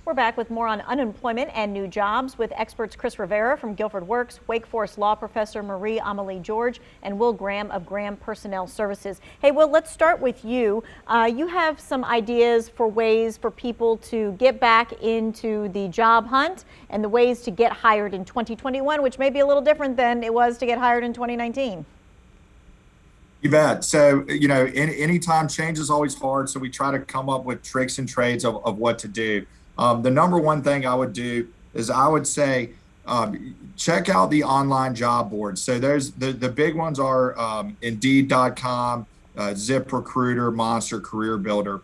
We're back with more on unemployment and new jobs with experts Chris Rivera from Guilford Works, Wake Forest law professor Marie Amelie George, and Will Graham of Graham Personnel Services. Hey, Will, let's start with you. You have some ideas for ways for people to get back into the job hunt and the ways to get hired in 2021, which may be a little different than it was to get hired in 2019. You bet. So, anytime change is always hard. So we try to come up with tricks and trades of what to do. The number one thing I would do is I would say, check out the online job boards. So the big ones are Indeed.com, ZipRecruiter, Monster, Career Builder.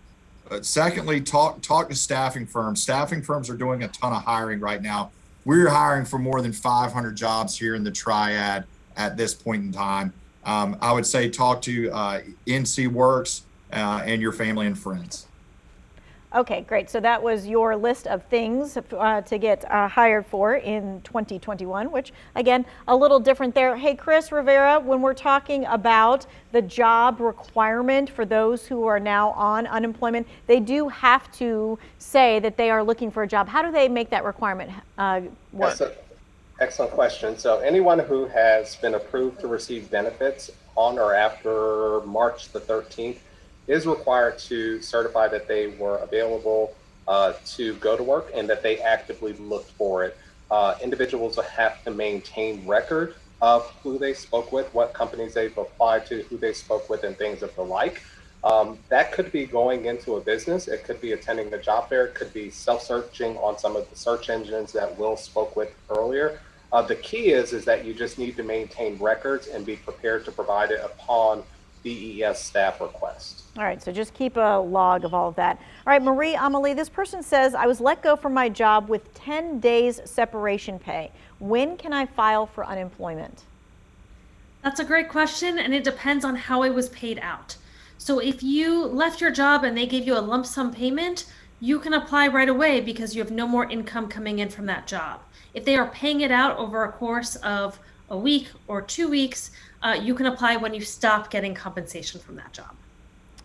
Secondly, talk to staffing firms. Staffing firms are doing a ton of hiring right now. We're hiring for more than 500 jobs here in the Triad at this point in time. I would say talk to NC Works and your family and friends. Okay, great. So that was your list of things to get hired for in 2021, which again, a little different there. Hey, Chris Rivera, when we're talking about the job requirement for those who are now on unemployment, they do have to say that they are looking for a job. How do they make that requirement work? Excellent question. So anyone who has been approved to receive benefits on or after March the 13th is required to certify that they were available to go to work and that they actively looked for it. Individuals have to maintain record of who they spoke with, what companies they've applied to, who they spoke with, and things of the like. That could be going into a business. It could be attending the job fair. It could be self-searching on some of the search engines that Will spoke with earlier. The key is that you just need to maintain records and be prepared to provide it upon DES staff request. All right, so just keep a log of all of that. All right, Marie Amelie, this person says, I was let go from my job with 10 days separation pay. When can I file for unemployment? That's a great question, and it depends on how it was paid out. So if you left your job and they gave you a lump sum payment, you can apply right away because you have no more income coming in from that job. If they are paying it out over a course of a week or 2 weeks, you can apply when you stop getting compensation from that job.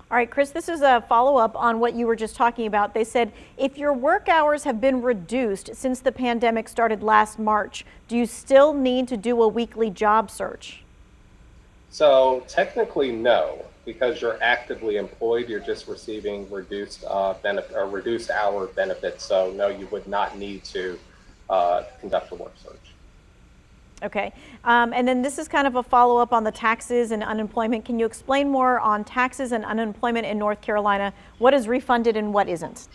All right, Chris, this is a follow-up on what you were just talking about. They said, if your work hours have been reduced since the pandemic started last March, do you still need to do a weekly job search? So technically, no, because you're actively employed. You're just receiving reduced benefit or reduced hour benefits. So no, you would not need to conduct a work search. Okay, and then this is kind of a follow-up on the taxes and unemployment. Can you explain more on taxes and unemployment in North Carolina? What is refunded and what isn't?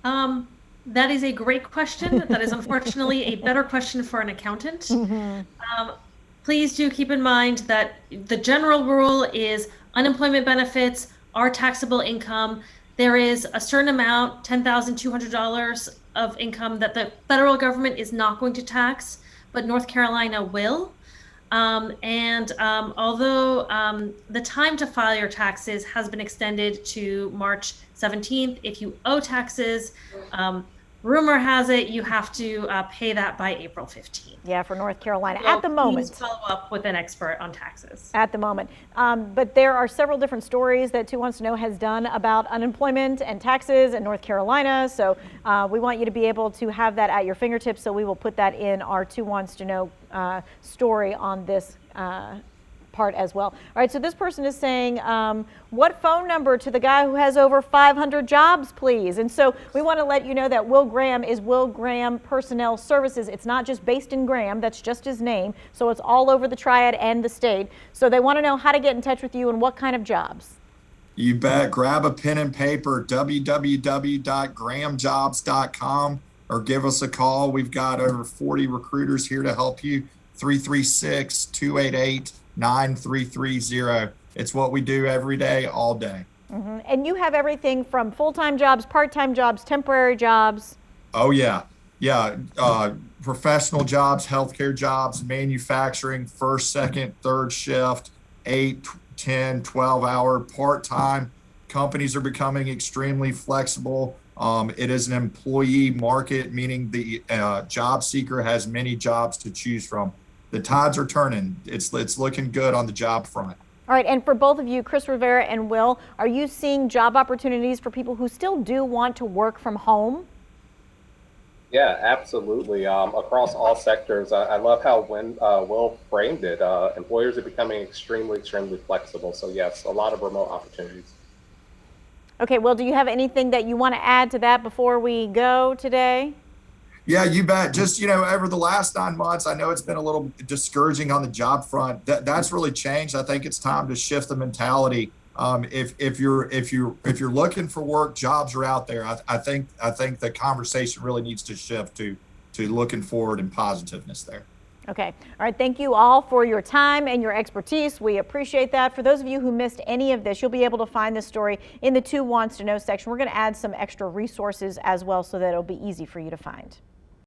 That is a great question. That is unfortunately a better question for an accountant. Mm-hmm. Please do keep in mind that the general rule is unemployment benefits are taxable income. There is a certain amount, $10,200 of income that the federal government is not going to tax, but North Carolina will. Although the time to file your taxes has been extended to March 17th, if you owe taxes, rumor has it you have to pay that by April 15th. Yeah, for North Carolina, so at the moment. Please follow up with an expert on taxes. At the moment. But there are several different stories that Two Wants to Know has done about unemployment and taxes in North Carolina. So we want you to be able to have that at your fingertips. So we will put that in our Two Wants to Know story on this part as well. All right, so this person is saying, what phone number to the guy who has over 500 jobs, please? And so we want to let you know that Will Graham is Will Graham Personnel Services. It's not just based in Graham, that's just his name. So it's all over the Triad and the state. So they want to know how to get in touch with you and what kind of jobs. You bet. Grab a pen and paper, www.grahamjobs.com, or give us a call. We've got over 40 recruiters here to help you. 336-288-9330. It's what we do every day, all day. Mm-hmm. And you have everything from full-time jobs, part-time jobs, temporary jobs. Oh, yeah. Yeah. Professional jobs, healthcare jobs, manufacturing, first, second, third shift, 8, 10, 12-hour, part-time. Companies are becoming extremely flexible. It is an employee market, meaning the job seeker has many jobs to choose from. The tides are turning. It's looking good on the job front. All right, and for both of you, Chris Rivera and Will, are you seeing job opportunities for people who still do want to work from home? Yeah, absolutely. Across all sectors, I love how Will framed it. Employers are becoming extremely flexible. So yes, a lot of remote opportunities. Okay, Will, do you have anything that you want to add to that before we go today? Yeah, you bet. Just, over the last 9 months, I know it's been a little discouraging on the job front. That's really changed. I think it's time to shift the mentality. If you're looking for work, jobs are out there. I think the conversation really needs to shift to looking forward and positiveness there. Okay. All right. Thank you all for your time and your expertise. We appreciate that. For those of you who missed any of this, you'll be able to find this story in the Who Wants to Know section. We're going to add some extra resources as well so that it'll be easy for you to find.